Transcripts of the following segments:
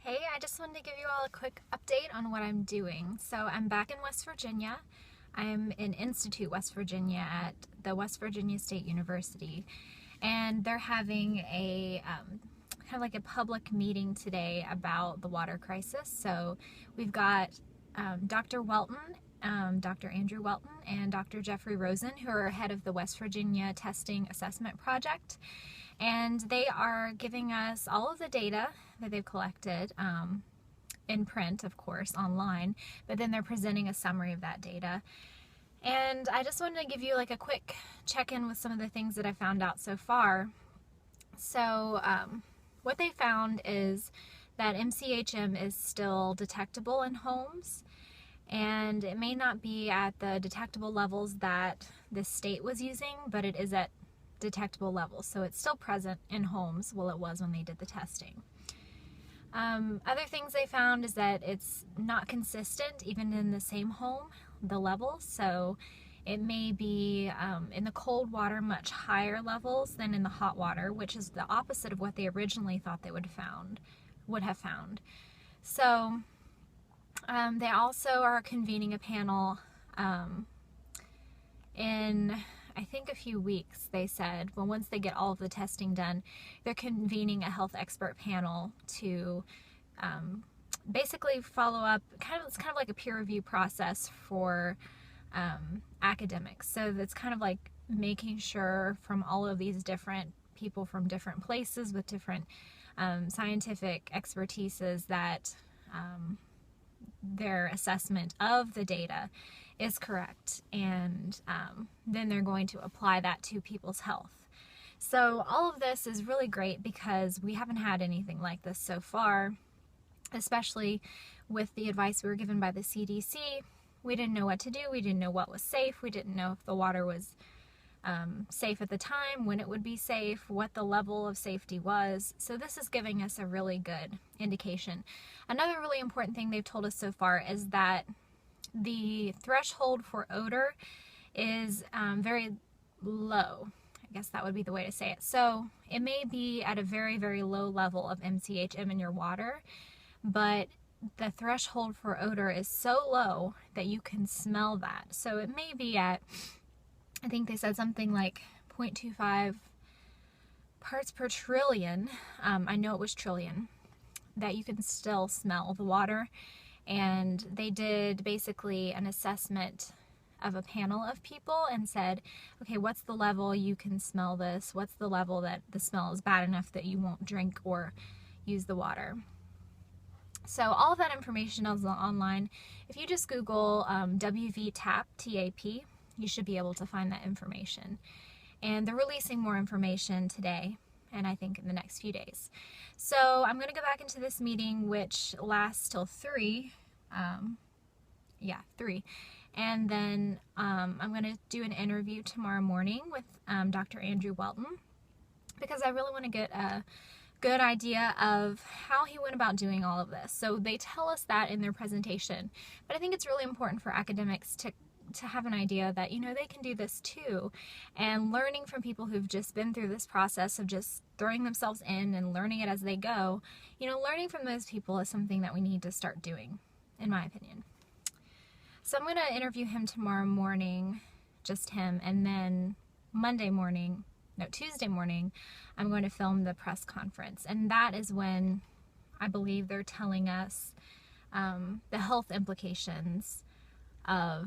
Hey, I just wanted to give you all a quick update on what I'm doing. So I'm back in West Virginia. I'm in Institute, West Virginia at the West Virginia State University. And they're having a kind of like a public meeting today about the water crisis. So we've got Dr. Welton, Dr. Andrew Welton, and Dr. Jeffrey Rosen, who are head of the West Virginia Testing Assessment Project. And they are giving us all of the data that they've collected in print, of course, online, but then they're presenting a summary of that data. And I just wanted to give you like a quick check-in with some of the things that I found out so far. So what they found is that MCHM is still detectable in homes, and it may not be at the detectable levels that the state was using, but it is at detectable levels. So it's still present in homes. Well, it was when they did the testing. Other things they found is that it's not consistent even in the same home, the levels. So it may be in the cold water much higher levels than in the hot water, which is the opposite of what they originally thought they would have found. So they also are convening a panel in, I think, a few weeks. They said, well, once they get all of the testing done, they're convening a health expert panel to basically follow up. It's kind of like a peer review process for academics. So that's kind of like making sure from all of these different people from different places with different scientific expertises that their assessment of the data is correct, and then they're going to apply that to people's health. So all of this is really great because we haven't had anything like this so far, especially with the advice we were given by the CDC. We didn't know what to do. We didn't know what was safe. We didn't know if the water was safe at the time, when it would be safe, what the level of safety was. So this is giving us a really good indication. Another really important thing they've told us so far is that the threshold for odor is very low. I guess that would be the way to say it. So it may be at a very, very low level of MCHM in your water, but the threshold for odor is so low that you can smell that. So it may be at, I think they said something like 0.25 parts per trillion. I know it was trillion, that you can still smell the water. And they did basically an assessment of a panel of people and said, okay, what's the level you can smell this? What's the level that the smell is bad enough that you won't drink or use the water? So all of that information is online. If you just Google WVTAP, T-A-P, you should be able to find that information. And they're releasing more information today, and I think in the next few days. So I'm going to go back into this meeting, which lasts till 3. 3. And then I'm going to do an interview tomorrow morning with Dr. Andrew Welton, because I really want to get a good idea of how he went about doing all of this. So they tell us that in their presentation, but I think it's really important for academics to have an idea that, you know, they can do this too. And learning from people who've just been through this process of just throwing themselves in and learning it as they go, you know, learning from those people is something that we need to start doing, in my opinion. So I'm going to interview him tomorrow morning, just him, and then Tuesday morning, I'm going to film the press conference. And that is when I believe they're telling us the health implications of,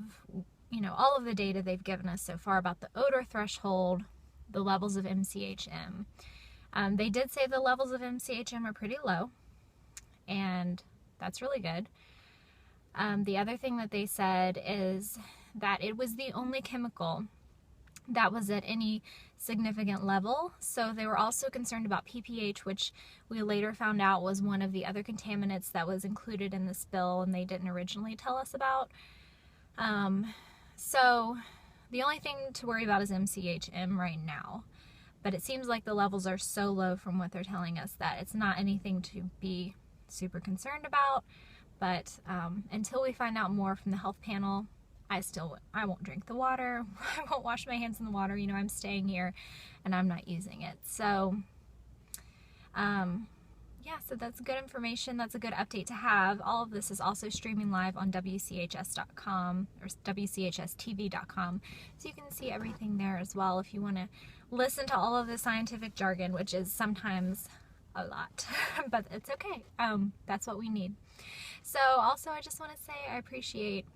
you know, all of the data they've given us so far about the odor threshold, the levels of MCHM. They did say the levels of MCHM are pretty low, and that's really good. The other thing that they said is that it was the only chemical that was at any significant level. So they were also concerned about PPH, which we later found out was one of the other contaminants that was included in the spill, and they didn't originally tell us about. So the only thing to worry about is MCHM right now, but it seems like the levels are so low from what they're telling us that it's not anything to be super concerned about. But until we find out more from the health panel, I won't drink the water. I won't wash my hands in the water. You know, I'm staying here and I'm not using it. So yeah, so that's good information. That's a good update to have. All of this is also streaming live on WCHS.com or WCHSTV.com. So you can see everything there as well if you want to listen to all of the scientific jargon, which is sometimes a lot, but it's okay. That's what we need. So also I just want to say I appreciate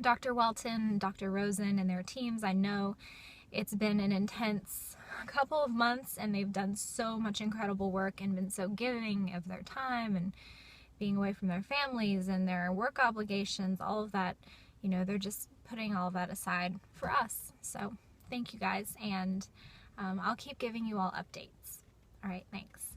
Dr. Welton, Dr. Rosen, and their teams. I know it's been an intense couple of months, and they've done so much incredible work and been so giving of their time and being away from their families and their work obligations, all of that. You know, they're just putting all of that aside for us. So thank you guys, and I'll keep giving you all updates. All right, thanks.